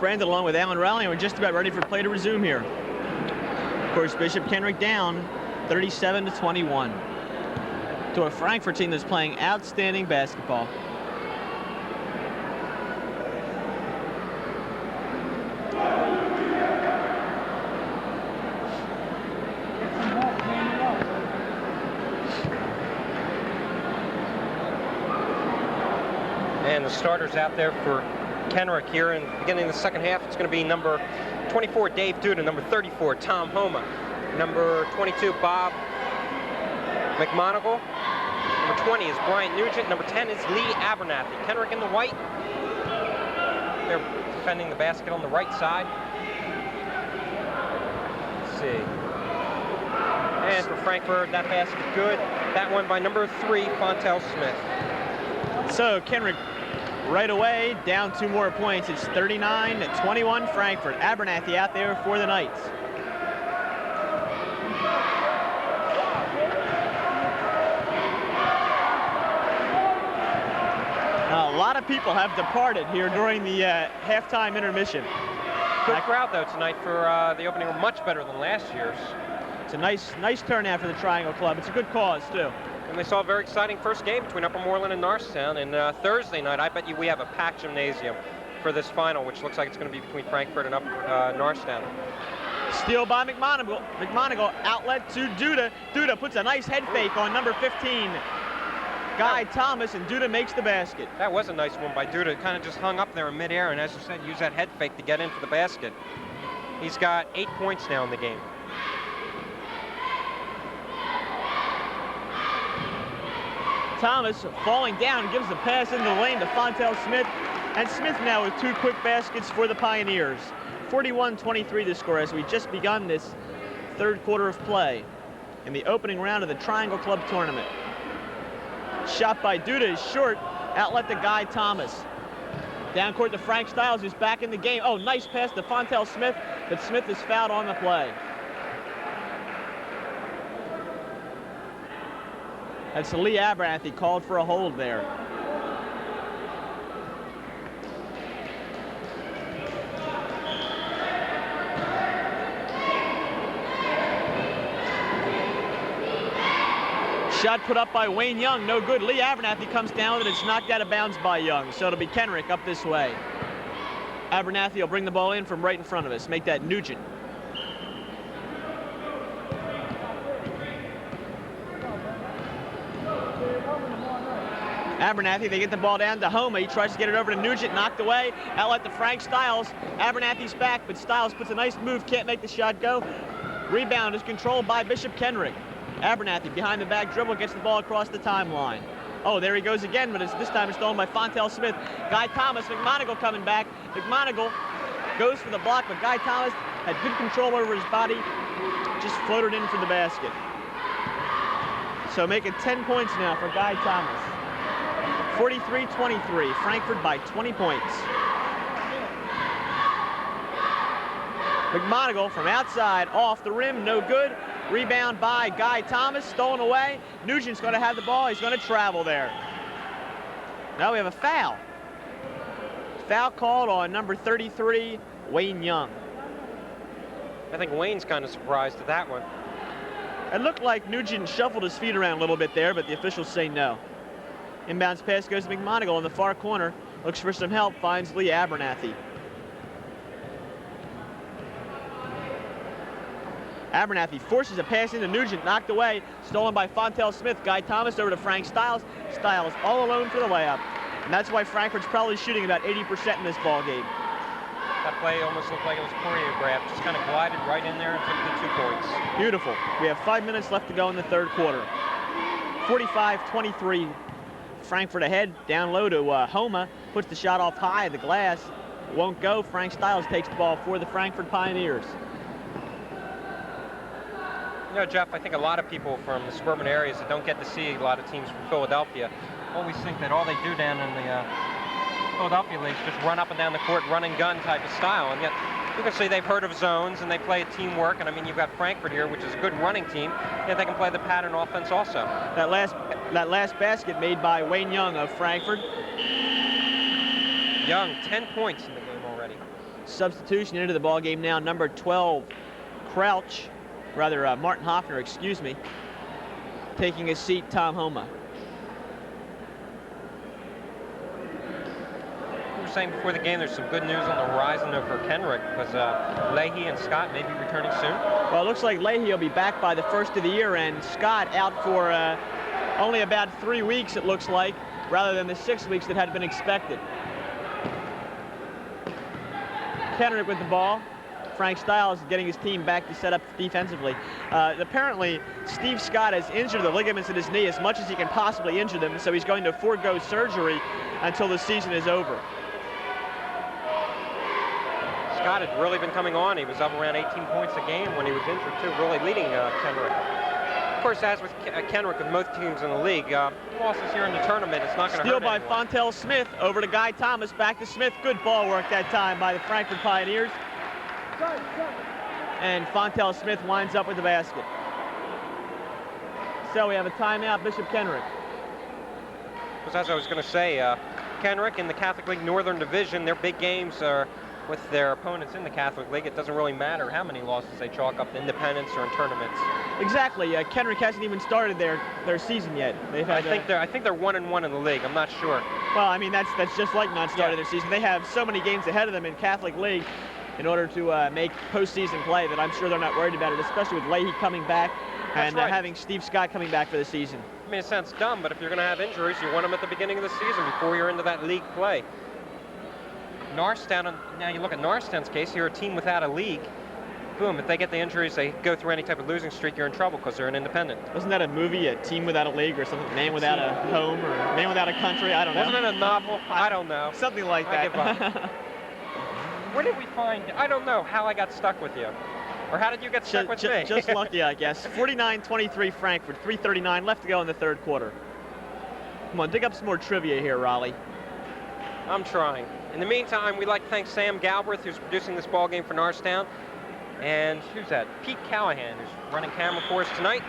Brandon along with Alan Rowley, and we're just about ready for play to resume here. Of course, Bishop Kenrick down 37-21 to a Frankford team that's playing outstanding basketball. And the starters out there for Kenrick here in the beginning of the second half. It's going to be number 24, Dave Duda, number 34, Tom Homa, number 22, Bob McMonigal, number 20 is Brian Nugent, number 10 is Lee Abernathy. Kenrick in the white. They're defending the basket on the right side. Let's see. And for Frankford, that basket good. That one by number 3, Fontel Smith. So Kenrick right away down 2 more points. It's 39-21 Frankford. Abernathy out there for the Knights. Now, a lot of people have departed here during the halftime intermission. Good crowd though tonight for the opening. Much better than last year's. It's a nice turnout for the Triangle Club. It's a good cause too. And we saw a very exciting first game between Upper Moreland and Norristown. And Thursday night, I bet you we have a packed gymnasium for this final, which looks like it's going to be between Frankford and Norristown. Steal by McMonigal. McMonigal outlet to Duda. Duda puts a nice head fake on number 15, Guy Thomas, and Duda makes the basket. That was a nice one by Duda. Kind of just hung up there in midair, and as you said, use that head fake to get in for the basket. He's got 8 points now in the game. Thomas falling down, gives the pass into the lane to Fontel Smith, and Smith now with 2 quick baskets for the Pioneers. 41-23 the score as we just begun this third quarter of play in the opening round of the Triangle Club tournament. Shot by Duda is short, outlet to Guy Thomas. Down court to Frank Stiles, who's back in the game. Oh, nice pass to Fontel Smith, but Smith is fouled on the play. That's Lee Abernathy called for a hold there. Shot put up by Wayne Young, no good. Lee Abernathy comes down with it. It's knocked out of bounds by Young, so it'll be Kenrick up this way. Abernathy will bring the ball in from right in front of us. Make that Nugent. Abernathy, they get the ball down to Homa. He tries to get it over to Nugent, knocked away. Outlet to Frank Stiles. Abernathy's back, but Stiles puts a nice move, can't make the shot go. Rebound is controlled by Bishop Kenrick. Abernathy behind the back dribble, gets the ball across the timeline. Oh, there he goes again, but this time it's stolen by Fontel Smith. Guy Thomas, McMonigal coming back. McMonigal goes for the block, but Guy Thomas had good control over his body, just floated in for the basket. So make it 10 points now for Guy Thomas. 43-23, Frankford by 20 points. McMonigal from outside, off the rim, no good. Rebound by Guy Thomas, stolen away. Nugent's going to have the ball, he's going to travel there. Now we have a foul. Foul called on number 33, Wayne Young. I think Wayne's kind of surprised at that one. It looked like Nugent shuffled his feet around a little bit there, but the officials say no. Inbounds pass goes to McMonigal in the far corner. Looks for some help, finds Lee Abernathy. Abernathy forces a pass into Nugent, knocked away, stolen by Fontel Smith. Guy Thomas over to Frank Stiles. Stiles all alone for the layup. And that's why Frankford's probably shooting about 80% in this ball game. That play almost looked like it was choreographed. Just kind of glided right in there and took the 2 points. Beautiful. We have 5 minutes left to go in the third quarter. 45-23. Frankford ahead, down low to Homa, puts the shot off high of the glass. Won't go. Frank Stiles takes the ball for the Frankford Pioneers. You know, Jeff, I think a lot of people from the suburban areas that don't get to see a lot of teams from Philadelphia always think that all they do down in the Philadelphia league is just run up and down the court, run and gun type of style. And yet, you can say they've heard of zones and they play teamwork. And I mean, you've got Frankford here, which is a good running team, yet they can play the pattern offense also. That last basket made by Wayne Young of Frankford. Young, 10 points in the game already. substitution into the ball game now. Number 12, Martin Hoffner, excuse me, taking his seat, Tom Homa. We were saying before the game there's some good news on the horizon for Kenrick because Leahy and Scott may be returning soon. Well, it looks like Leahy will be back by the first of the year, and Scott out for only about 3 weeks, it looks like, rather than the 6 weeks that had been expected. Kenrick with the ball. Frank Stiles getting his team back to set up defensively. Apparently, Steve Scott has injured the ligaments in his knee as much as he can possibly injure them, so he's going to forego surgery until the season is over. Scott had really been coming on. He was up around 18 points a game when he was injured, too, really leading Kenrick. Of course, as with Kenrick, with most teams in the league, losses here in the tournament, it's not going to hurt anyone. Steal by Fontel Smith over to Guy Thomas, back to Smith. Good ball work that time by the Frankford Pioneers. And Fontel Smith winds up with the basket. So we have a timeout, Bishop Kenrick. As I was going to say, Kenrick in the Catholic League Northern Division, their big games are with their opponents in the Catholic League. It doesn't really matter how many losses they chalk up to independents or in tournaments. Exactly. Kenrick hasn't even started their season yet. They've had, I think they're 1-1 in the league. I'm not sure. Well, I mean that's just like not starting their season. They have so many games ahead of them in Catholic League in order to make postseason play that I'm sure they're not worried about it, especially with Leahy coming back and having Steve Scott coming back for the season. I mean, it sounds dumb, but if you're going to have injuries, you want them at the beginning of the season before you're into that league play. Norristown, now you look at Norristown's case, you're a team without a league. Boom, if they get the injuries, they go through any type of losing streak, you're in trouble because they're an independent. Wasn't that a movie, A Team Without a League or something? Man Without a Home or Man Without a Country? I don't know. Wasn't it a novel? I don't know. Something like that. I give up. Where did we find, I don't know how I got stuck with you. Or how did you get stuck with me? Just lucky, I guess. 49-23 Frankfurt, 3:39 left to go in the third quarter. Come on, dig up some more trivia here, Raleigh. I'm trying. In the meantime, we'd like to thank Sam Galbraith, who's producing this ball game for Norristown. And who's that? Pete Callahan, who's running camera for us tonight.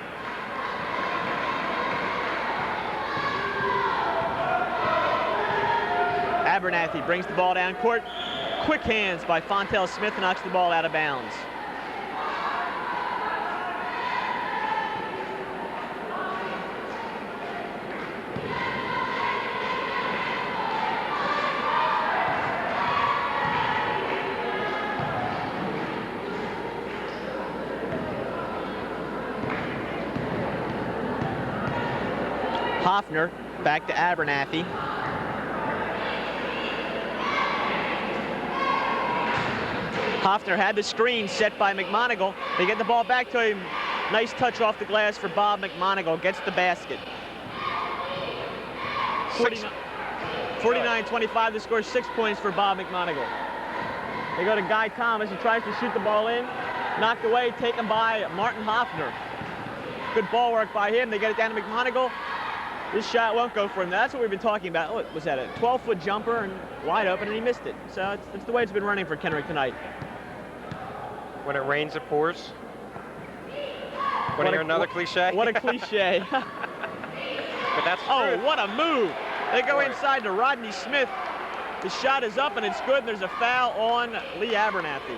Abernathy brings the ball down court. Quick hands by Fontel Smith, knocks the ball out of bounds. Hoffner back to Abernathy. Hoffner had the screen set by McMonigal. They get the ball back to him. Nice touch off the glass for Bob McMonigal. Gets the basket. 49-25 to score 6 points for Bob McMonigal. They go to Guy Thomas. He tries to shoot the ball in. Knocked away, taken by Martin Hoffner. Good ball work by him. They get it down to McMonigal. This shot won't go for him. That's what we've been talking about. Oh, was that a 12-foot jumper and wide open, and he missed it. So it's the way it's been running for Kenrick tonight. When it rains, it pours. Want to hear another cliche? What a cliche. But that's oh, true. what a move. They go inside to Rodney Smith. The shot is up, and it's good, and there's a foul on Lee Abernathy.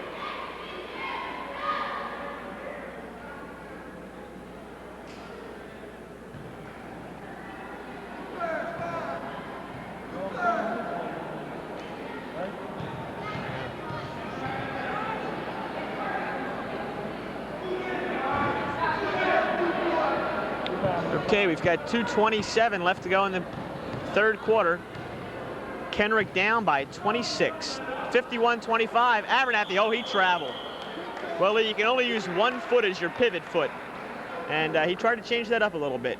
Okay, we've got 2:27 left to go in the third quarter. Kenrick down by 26. 51-25. Abernathy, oh, he traveled. Well, Lee, you can only use one foot as your pivot foot. And he tried to change that up a little bit.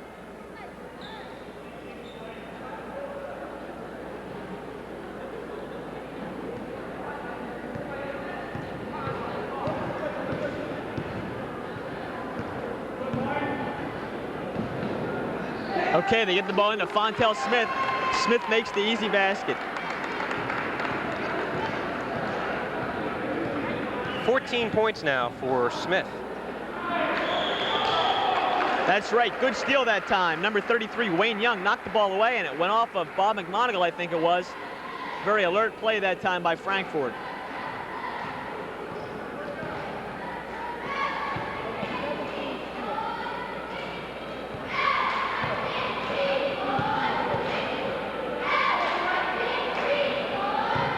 Okay, they get the ball into Fontel Smith. Smith makes the easy basket. 14 points now for Smith. That's right, good steal that time. Number 33, Wayne Young, knocked the ball away, and it went off of Bob McMonigal, I think it was. Very alert play that time by Frankford.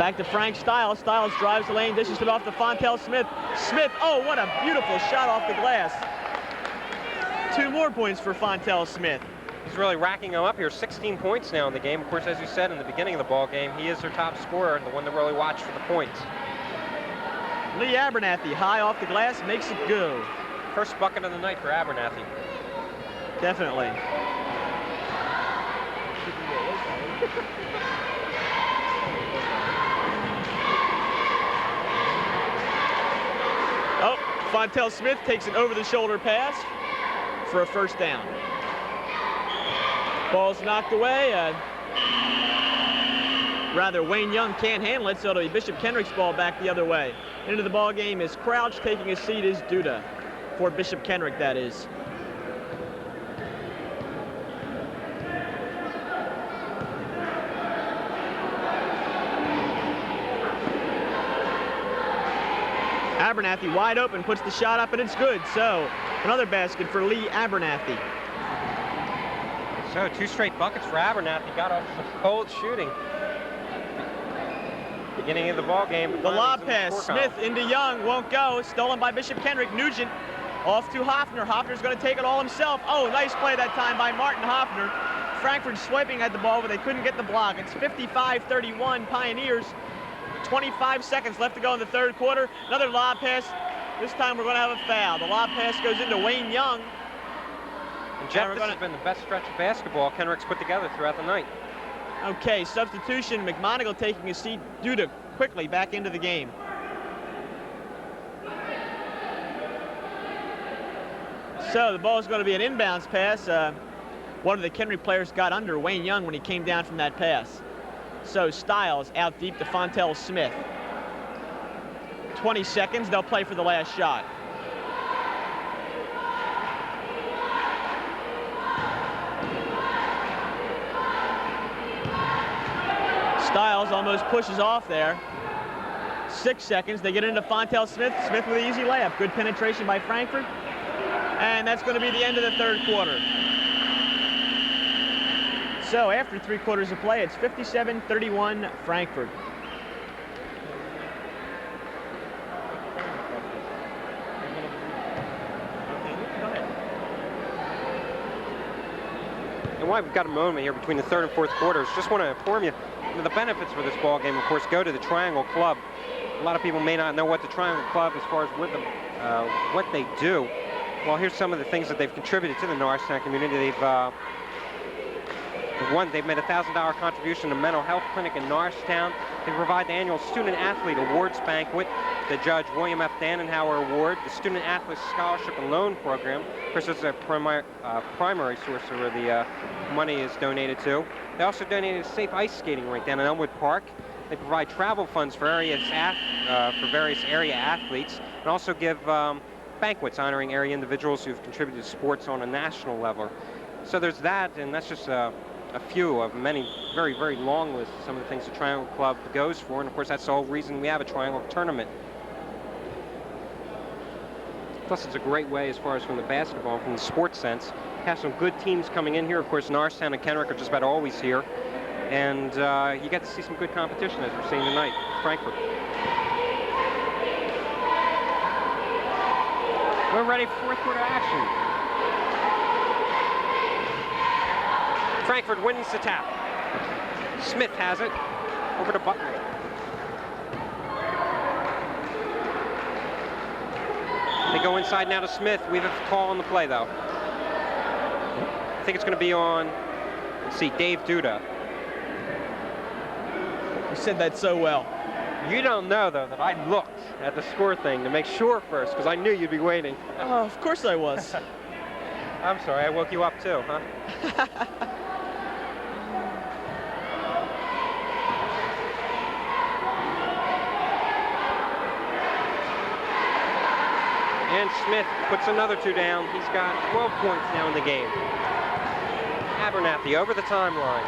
Back to Frank Stiles. Stiles drives the lane, dishes it off to Fontel Smith. Smith, oh, what a beautiful shot off the glass. 2 more points for Fontel Smith. He's really racking them up here. 16 points now in the game. Of course, as you said in the beginning of the ball game, he is their top scorer and the one to really watch for the points. Lee Abernathy, high off the glass, makes it go. First bucket of the night for Abernathy. Definitely. Oh, Fontel Smith takes an over-the-shoulder pass for a first down. Ball's knocked away. Rather, Wayne Young can't handle it, so it'll be Bishop Kenrick's ball back the other way. Into the ball game is Crouch. Taking his seat is Duda. For Bishop Kenrick, that is. Abernathy wide open, puts the shot up, and it's good. So, another basket for Lee Abernathy. So, 2 straight buckets for Abernathy. Got off some cold shooting. Beginning of the ball game. The lob pass, Smith into Young, won't go. Stolen by Bishop Kenrick. Nugent off to Hoffner. Hoffner's going to take it all himself. Oh, nice play that time by Martin Hoffner. Frankford swiping at the ball, but they couldn't get the block. It's 55-31 Pioneers. 25 seconds left to go in the third quarter. Another lob pass. This time we're going to have a foul. The lob pass goes into Wayne Young. And Jeff, this has been the best stretch of basketball Kenrick's put together throughout the night. Okay, substitution. McMonigle taking his seat. Duda quickly back into the game. So the ball is going to be an inbounds pass. One of the Kenrick players got under Wayne Young when he came down from that pass. So Stiles out deep to Fontel Smith. 20 seconds. They'll play for the last shot. Stiles almost pushes off there. 6 seconds. They get into Fontel Smith. Smith with an easy layup. Good penetration by Frankford. And that's going to be the end of the third quarter. So after 3 quarters of play, it's 57-31 Frankford. And while we've got a moment here between the third and fourth quarters, just want to inform you the benefits for this ball game, of course, go to the Triangle Club. A lot of people may not know what the Triangle Club, as far as what they do. Well, here's some of the things that they've contributed to the Norristown community. They've made a $1,000 contribution to a mental health clinic in Norristown. They provide the annual Student Athlete Awards Banquet, the Judge William F. Dannenhauer Award, the Student Athlete Scholarship and Loan Program. Of course, this is a primary source where the money is donated to. They also donated a safe ice skating rink down in Elmwood Park. They provide travel funds for various area athletes, and also give banquets honoring area individuals who've contributed to sports on a national level. So there's that, and that's just a few of many very, very long lists of some of the things the Triangle Club goes for, and of course that's the whole reason we have a Triangle tournament. Plus it's a great way, as far as from the basketball, from the sports sense, have some good teams coming in here. Of course, Norristown and Kenrick are just about always here, and you get to see some good competition, as we're seeing tonight, Frankford. We're ready for fourth quarter action. Frankford wins the tap. Smith has it over to Butler. They go inside now to Smith. We have a call on the play, though. I think it's going to be on, let's see, Dave Duda. You said that so well. You don't know, though, that I looked at the score thing to make sure first, because I knew you'd be waiting. Oh, of course I was. I'm sorry, I woke you up too, huh? And Smith puts another 2 down. He's got 12 points now in the game. Abernathy over the timeline.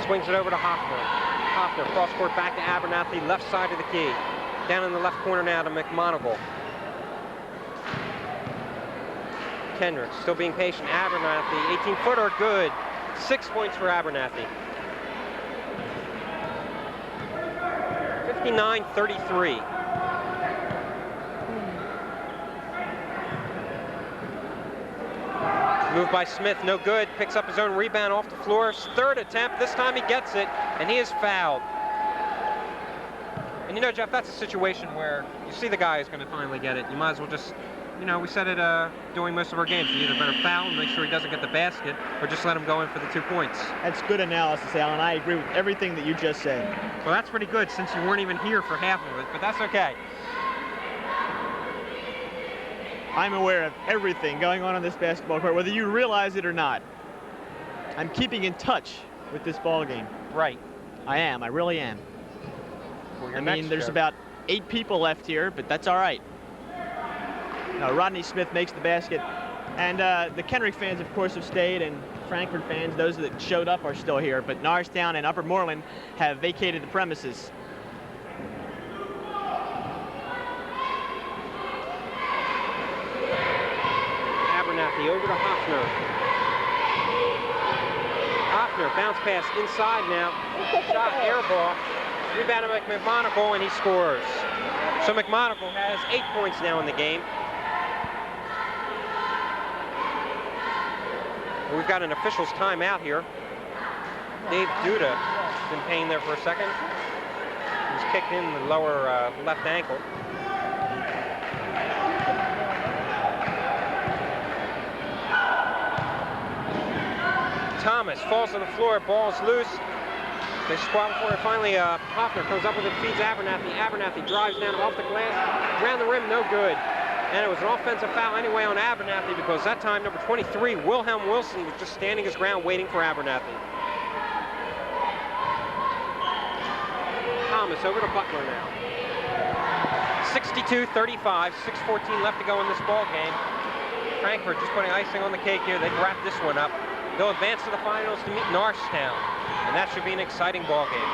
Swings it over to Hoffner. Hoffner cross court back to Abernathy, left side of the key. Down in the left corner now to McMonigle. Kenrick still being patient. Abernathy, 18-footer, good. 6 points for Abernathy. 59-33. Move by Smith, no good. Picks up his own rebound off the floor. Third attempt. This time he gets it, and he is fouled. And you know, Jeff, that's a situation where you see the guy is going to finally get it. You might as well just, you know, we said it during most of our games. You either better foul and make sure he doesn't get the basket, or just let him go in for the 2 points. That's good analysis, Alan. I agree with everything that you just said. Well, that's pretty good since you weren't even here for half of it, but that's okay. I'm aware of everything going on this basketball court, whether you realize it or not. I'm keeping in touch with this ball game. Right. I am. I really am. Well, I mean, there's about 8 people left here, but that's all right. Now, Rodney Smith makes the basket. And the Kenrick fans, of course, have stayed, and Frankford fans, those that showed up, are still here. But Norristown and Upper Moreland have vacated the premises. Over to Hoffner. Hoffner, bounce pass inside now. Shot, air ball. Rebounded by McMonagle, and he scores. So McMonagle has 8 points now in the game. We've got an official's timeout here. Dave Duda has been paying there for a second. He's kicked in the lower left ankle. Thomas falls on the floor, ball's loose. They squabble for it. Finally, Hoffner comes up with it, feeds Abernathy. Abernathy drives down off the glass, around the rim, no good. And it was an offensive foul anyway on Abernathy, because that time, number 23, Wilhelm Wilson, was just standing his ground waiting for Abernathy. Thomas over to Butler now. 62-35, 6:14 left to go in this ball game. Frankford just putting icing on the cake here. They've wrapped this one up. They'll advance to the finals to meet Norristown, and that should be an exciting ball game.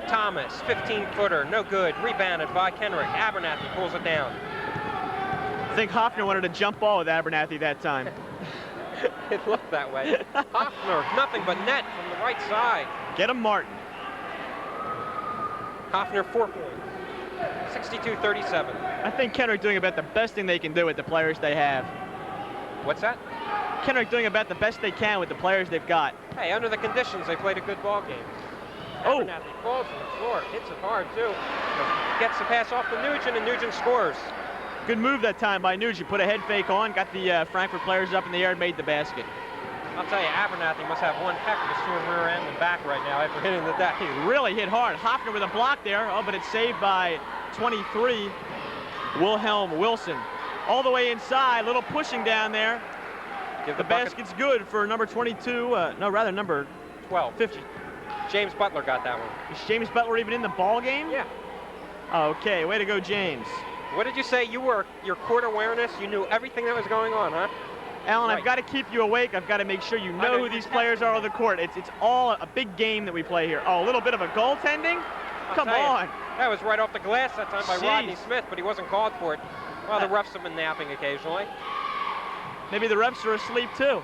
Thomas, 15-footer, no good. Rebounded by Kenrick. Abernathy pulls it down. I think Hoffner wanted a jump ball with Abernathy that time. It looked that way. Hoffner, nothing but net from the right side. Get him, Martin. Hoffner, 4 points. 62-37. I think Kenrick doing about the best thing they can do with the players they have. What's that? Kenrick doing about the best they can with the players they've got. Hey, under the conditions, they played a good ball game. Oh! Abernathy falls on the floor, hits it hard too. Gets the pass off to Nugent, and Nugent scores. Good move that time by Nugent. Put a head fake on, got the Frankfurt players up in the air, and made the basket. I'll tell you, Abernathy must have one heck of a sore rear end and back right now after hitting the deck. He really hit hard. Hoffner with a block there. Oh, but it's saved by 23, Wilhelm Wilson. All the way inside, little pushing down there. Give the basket's good for number 22, number 12. 50. James Butler got that one. Is James Butler even in the ball game? Yeah. Okay, way to go, James. What did you say? Your court awareness, you knew everything that was going on, huh? Alan, Right. I've got to keep you awake. I've got to make sure you know who these players are on the court. It's all a big game that we play here. Oh, a little bit of a goaltending? Come on. That was right off the glass that time by Jeez. Rodney Smith, but he wasn't called for it. Well, the refs have been napping occasionally. Maybe the refs are asleep too.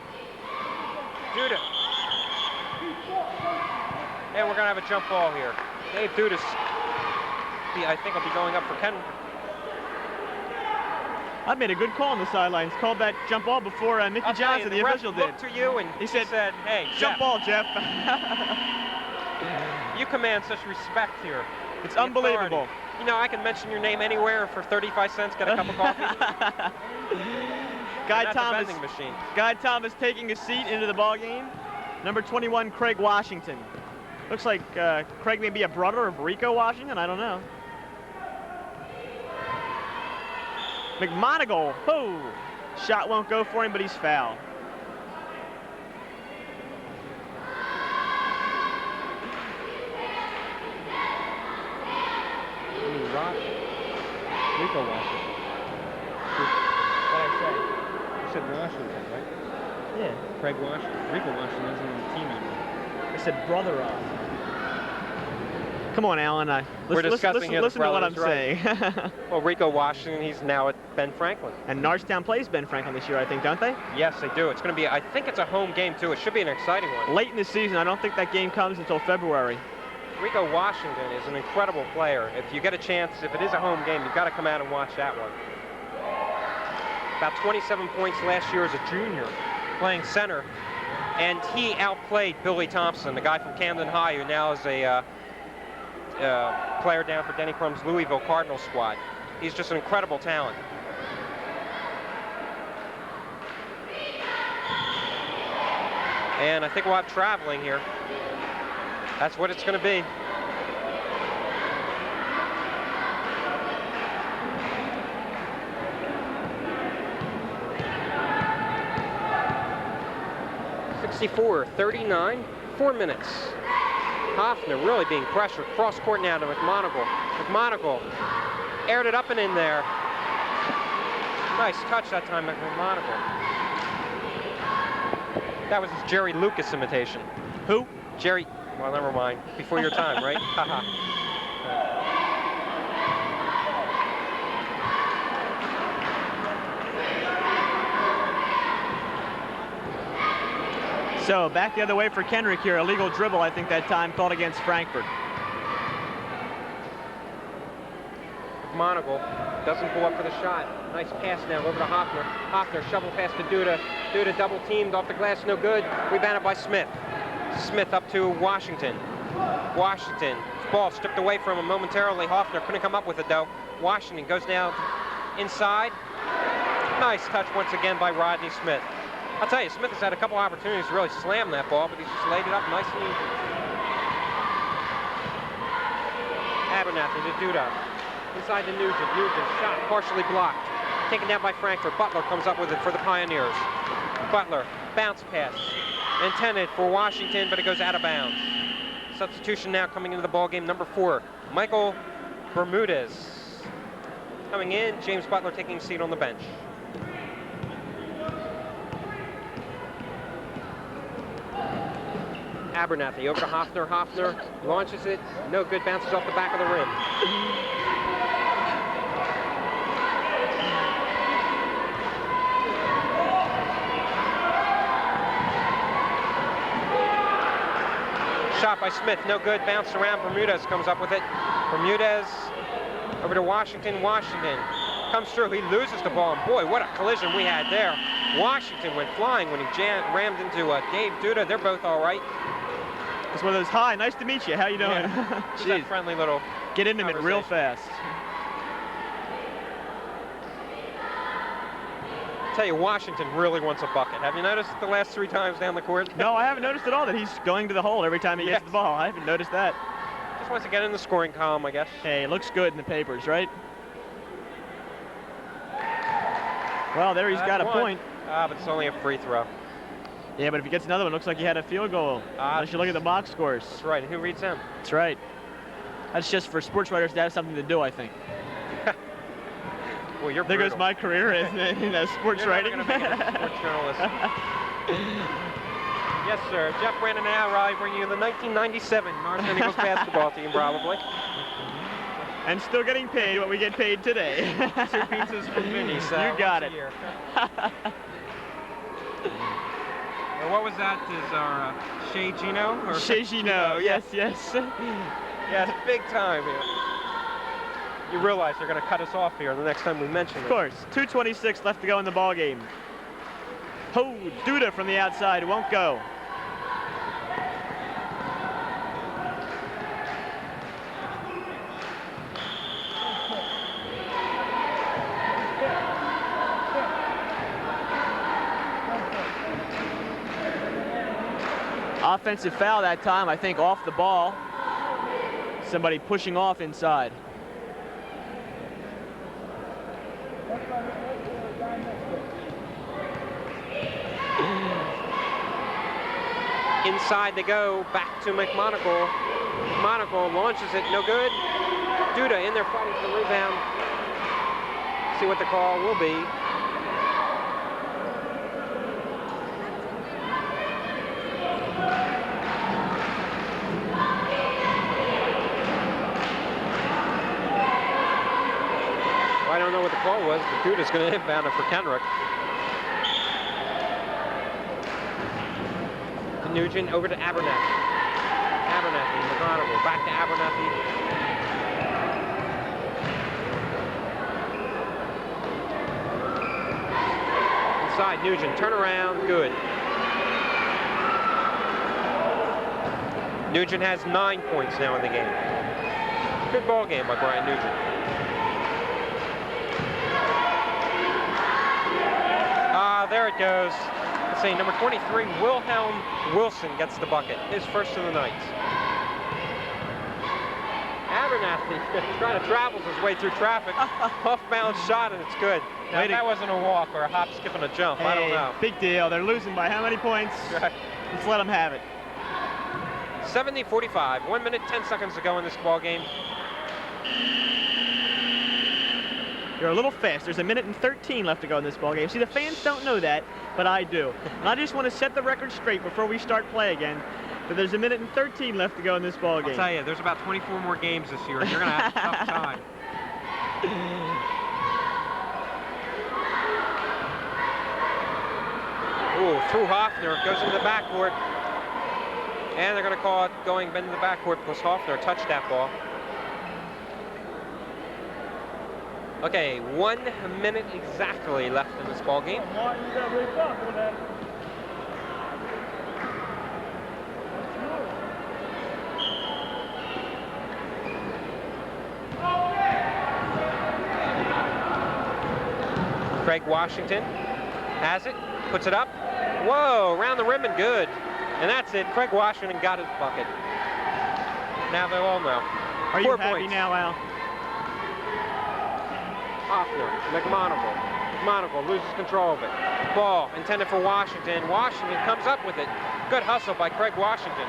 Duda. And we're going to have a jump ball here. Dave Dudas, I think, will be going up for Kenrick. I made a good call on the sidelines. Called that jump ball before Mickey Johnson, the official, did. Looked to you and he said, "Hey, jump Jeff, ball, Jeff." You command such respect here. It's The unbelievable. authority. You know, I can mention your name anywhere and for 35 cents get a cup of coffee. Guy That's Thomas. a vending machine. Guy Thomas taking a seat into the ball game. Number 21, Craig Washington. Looks like Craig may be a brother of Rico Washington. I don't know. McMonagle. Oh, shot won't go for him, but he's fouled. Rico Washington. What I say? You said Washington, right? Yeah. Craig Washington. Rico Washington isn't on the team anymore. I said brother of. Come on, Alan. We're discussing here the listen to what I'm brothers, right? saying. Well, Rico Washington, he's now at Ben Franklin. And Norristown plays Ben Franklin this year, I think, don't they? Yes, they do. It's going to be, I think it's a home game, too. It should be an exciting one. Late in the season. I don't think that game comes until February. Rico Washington is an incredible player. If you get a chance, if it is a home game, you've got to come out and watch that one. About 27 points last year as a junior, playing center. And he outplayed Billy Thompson, the guy from Camden High, who now is a player down for Denny Crum's Louisville Cardinals squad. He's just an incredible talent. And I think we'll have traveling here. That's what it's going to be. .34-39, 4 minutes. Hoffner really being pressured. Cross court now to McMonagle. McMonagle aired it up and in there. Nice touch that time, McMonagle. That was his Jerry Lucas imitation. Who? Jerry, well, never mind. Before your time, right? Haha. So back the other way for Kenrick here. Illegal dribble, I think, that time called against Frankford. McMonagle doesn't pull up for the shot. Nice pass now over to Hoffner. Hoffner shovel pass to Duda. Duda double teamed off the glass, no good. Rebounded by Smith. Smith up to Washington. Washington, ball stripped away from him momentarily. Hoffner couldn't come up with it though. Washington goes now inside. Nice touch once again by Rodney Smith. I'll tell you, Smith has had a couple opportunities to really slam that ball, but he's just laid it up nice and easy. Abernathy to Duda. Inside to Nugent. Nugent shot partially blocked. Taken down by Frankford. Butler comes up with it for the Pioneers. Butler, bounce pass. Intended for Washington, but it goes out of bounds. Substitution now coming into the ball game, number 4, Michael Bermudez. Coming in, James Butler taking a seat on the bench. Abernathy over to Hoffner. Hoffner launches it. No good. Bounces off the back of the rim. Shot by Smith. No good. Bounced around. Bermudez comes up with it. Bermudez over to Washington. Washington comes through. He loses the ball. And boy, what a collision we had there. Washington went flying when he rammed into Dave Duda. They're both all right. It's one of those, hi, nice to meet you. How you doing? Yeah. Just that friendly little get into it real fast. I tell you, Washington really wants a bucket. Have you noticed the last 3 times down the court? No, I haven't noticed at all that he's going to the hole every time he gets the ball. I haven't noticed that. Just wants to get in the scoring column, I guess. Hey, it looks good in the papers, right? Well, there he's got a point. But it's only a free throw. Yeah, but if he gets another one, it looks like he had a field goal. Unless you look at the box scores. That's right. And who reads them? That's right. That's just for sports writers to have something to do, I think. Well, you're there brutal. goes my career in sports writing. You're never gonna make it a sports journalist. Yes, sir. Jeff Brandon and Al Riley bring you the 1997 Northern Eagles basketball team, probably. And still getting paid what we get paid today. 2 pizzas for Vinny. You got it. Or what was that? Is our Shea Gino? Shea Gino, yes. Yeah, it's big time here. You realize they're going to cut us off here the next time we mention it. Of course. 2:26 left to go in the ball game. Ho, Duda from the outside won't go. Offensive foul that time, I think, off the ball. Somebody pushing off inside. Inside they go, back to McMonagle. McMonagle launches it, no good. Duda in there fighting for the rebound. See what the call will be. I don't know what the call was, but Duda's going to inbound it for Kenrick. To Nugent, over to Abernathy. Abernathy. McGonigal back to Abernathy. Inside Nugent, turn around, good. Nugent has 9 points now in the game. Good ball game by Brian Nugent. There it goes. Let's see, number 23, Wilhelm Wilson gets the bucket. His first of the night. Abernathy trying to travel his way through traffic. Off-balance shot, and it's good. Now, that wasn't a walk or a hop, skip, and a jump. Hey, I don't know. Big deal. They're losing by how many points? Right. Let's let them have it. 70-45. 1 minute, 10 seconds to go in this ball game. You're a little fast. There's 1 minute and 13 left to go in this ball game. See, the fans don't know that, but I do. And I just want to set the record straight before we start play again. That there's 1 minute and 13 left to go in this ball game. I'll tell you, there's about 24 more games this year, and you're going to have a tough time. Ooh, through Hoffner, goes into the backcourt. And they're going to call it going into the backcourt because Hoffner touched that ball. Okay, 1 minute exactly left in this ball game. Craig Washington has it, puts it up. Whoa, around the rim and good. And that's it. Craig Washington got his bucket. Now they all know. Are 4 you happy points. now, Al? Hoffner, McMonigal. McMonigal loses control of it. Ball intended for Washington. Washington comes up with it. Good hustle by Craig Washington.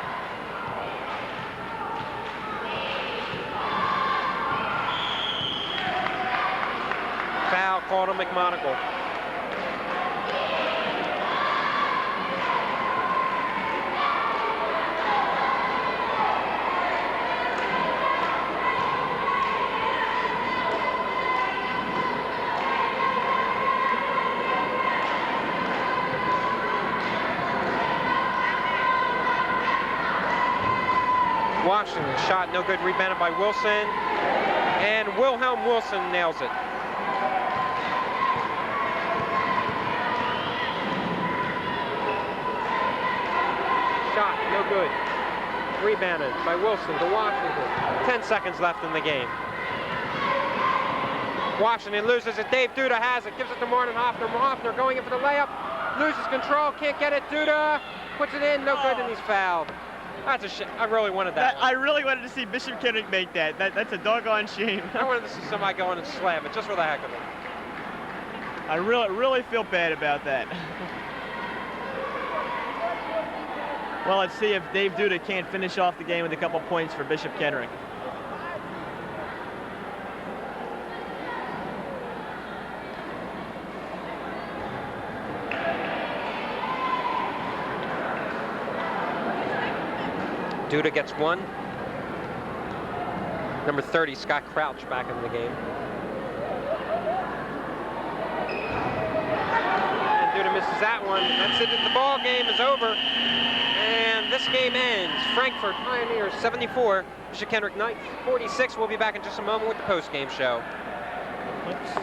Foul called on McMonigal. Washington shot no good, rebounded by Wilson, and Wilhelm Wilson nails it. Shot no good, rebounded by Wilson to Washington. 10 seconds left in the game. Washington loses it. Dave Duda has it, gives it to Martin Hoffner. Hoffner going in for the layup, loses control, can't get it. Duda puts it in, no good, and he's fouled. That's a shame. I really wanted that. I really wanted to see Bishop Kenrick make that. That's a doggone shame. I wanted to see somebody go in and slam it just for the heck of it. I really feel bad about that. Well, let's see if Dave Duda can't finish off the game with a couple points for Bishop Kenrick. Duda gets one. Number 30, Scott Crouch, back in the game. And Duda misses that one. That's it. The ball game is over. And this game ends. Frankford Pioneers 74, Bishop Kenrick Knights 46. We'll be back in just a moment with the post-game show. Oops.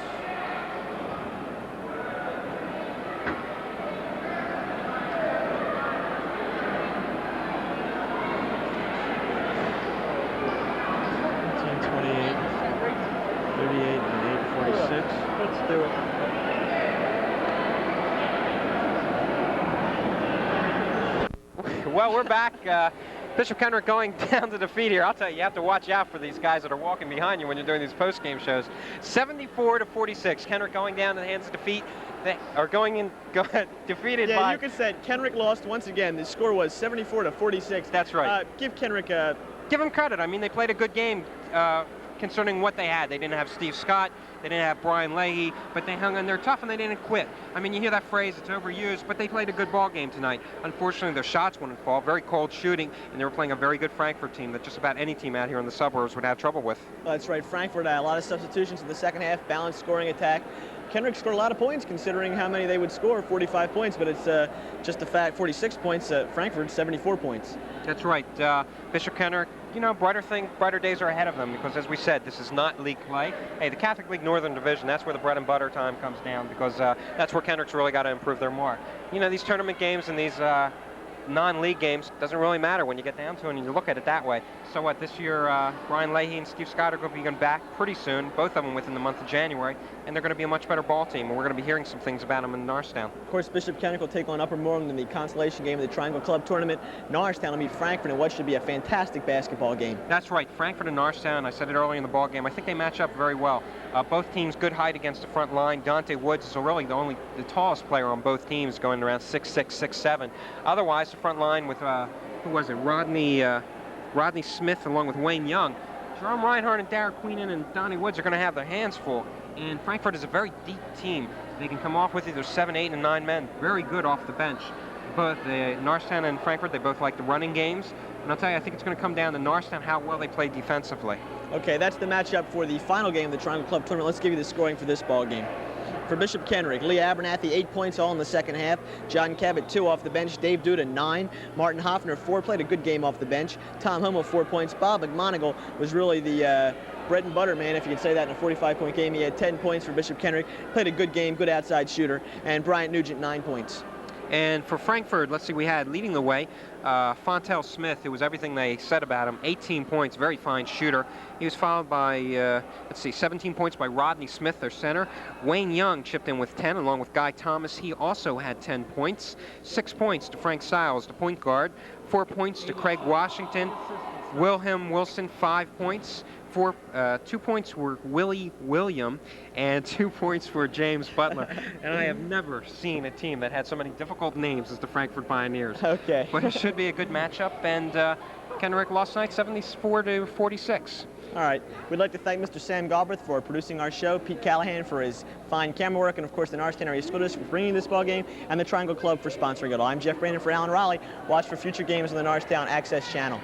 Let's do it. Well, we're back. Bishop Kenrick going down to defeat here. I'll tell you, you have to watch out for these guys that are walking behind you when you're doing these post-game shows. 74-46. Kenrick going down in the hands of defeat. They are going in defeated by... Yeah, you could say Kenrick lost once again. The score was 74-46. That's right. Give Kenrick a... Give them credit. I mean, they played a good game. concerning what they had. They didn't have Steve Scott, they didn't have Brian Leahy, but they hung in there tough and they didn't quit. I mean, you hear that phrase, it's overused, but they played a good ball game tonight. Unfortunately, their shots wouldn't fall, very cold shooting, and they were playing a very good Frankford team that just about any team out here in the suburbs would have trouble with. Well, that's right. Frankfurt, a lot of substitutions in the second half, balanced scoring attack. Kenrick scored a lot of points considering how many they would score, 45 points, but it's just the fact, 46 points, Frankfurt, 74 points. That's right. Bishop Kenrick, you know, brighter days are ahead of them because, as we said, this is not league play. Hey, the Catholic League Northern Division, that's where the bread and butter time comes down because that's where Kenrick's really got to improve their mark. You know, these tournament games and these non-league games doesn't really matter when you get down to it and you look at it that way. So what, this year Brian Leahy and Steve Scott are going to be going back pretty soon, both of them within the month of January, and they're going to be a much better ball team, and we're going to be hearing some things about them in Norristown. Of course, Bishop Kenrick will take on Upper Moreland in the consolation game of the Triangle Club Tournament. Norristown will meet Frankfurt in what should be a fantastic basketball game. That's right, Frankfurt and Norristown, I said it earlier in the ball game, I think they match up very well. Both teams good height against the front line. Dante Woods is really the tallest player on both teams, going around 6'6", 6'7". Otherwise, the front line with who was it? Rodney Smith along with Wayne Young. Jerome Reinhardt and Derek Queenan and Donnie Woods are going to have their hands full. And Frankfurt is a very deep team. They can come off with either 7, 8, and 9 men. Very good off the bench. Both Norristown and Frankfurt, they both like the running games. And I'll tell you, I think it's going to come down to Norristown how well they play defensively. Okay, that's the matchup for the final game of the Triangle Club Tournament. Let's give you the scoring for this ball game. For Bishop Kenrick, Lee Abernathy, 8 points all in the second half. John Cabot, 2 off the bench. Dave Duda, 9. Martin Hoffner, 4, played a good game off the bench. Tom Hummel, 4 points. Bob McMonigal was really the bread and butter man, if you could say that, in a 45-point game. He had 10 points for Bishop Kenrick. Played a good game, good outside shooter. And Bryant Nugent, 9 points. And for Frankfurt, let's see, we had leading the way, Fontel Smith, who was everything they said about him, 18 points, very fine shooter. He was followed by, 17 points by Rodney Smith, their center. Wayne Young chipped in with 10, along with Guy Thomas. He also had 10 points. 6 points to Frank Siles, the point guard. 4 points to Craig Washington. Wilhelm Wilson, 5 points. 2 points were Willie William, and 2 points for James Butler. And I have never seen a team that had so many difficult names as the Frankfurt Pioneers. Okay. But it should be a good matchup, and Kenrick lost tonight 74-46. All right. We'd like to thank Mr. Sam Galbraith for producing our show, Pete Callahan for his fine camera work, and of course the Norristown Area School District for bringing this ball game, and the Triangle Club for sponsoring it all. I'm Jeff Brandon for Alan Riley. Watch for future games on the Norristown Access Channel.